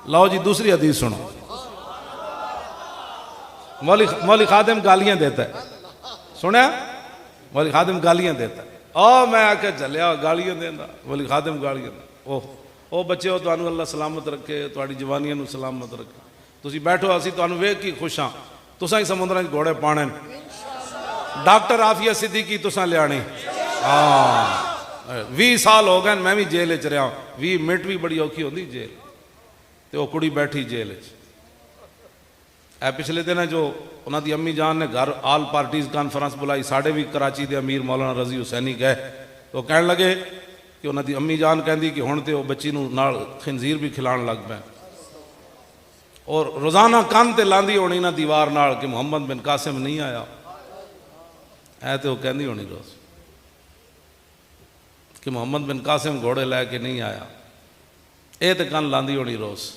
لو جی دوسری حدیث سنو. مولوی خادم گالیاں دیتا ہے, سنیا مولوی خادم گالیاں دیتا ہے. میں آ کے چلیا گالیاں دینا, مولوی خادم گالیاں دینا. او بچے ہو, تانوں اللہ سلامت رکھے, تہاڈی جوانیاں نو سلامت رکھے. تسی بیٹھو, اسی تانوں ویکھ کے خوش ہاں. تساں ہی سمندراں وچ گھوڑے پانے, ڈاکٹر عافیہ صدیقی تساں لیانی. 20 سال ہو گئے میں بھی جیل وچ رہا. 20 منٹ بھی بڑی اوکھی ہوندی جیل. تے وہ کڑی بیٹھی جیل وچ. پچھلے دن جو انہاں دی امی جان نے گھر آل پارٹیز کانفرنس بلائی, ساڑھے بھی کراچی دے امیر مولانا رضی حسینی گئے. تو کہنے لگے کہ انہاں دی امی جان کہندی کہ ہن تے وہ بچی نو نال خنزیر بھی کھلان لگ پے, اور روزانہ کان تے لاندی ہونی نا دیوار نال کہ محمد بن قاسم نہیں آیا. تے وہ کہندی ہونی روز کہ محمد بن قاسم گھوڑے لے کے نہیں آیا. تے کان لاندی ہونی روز.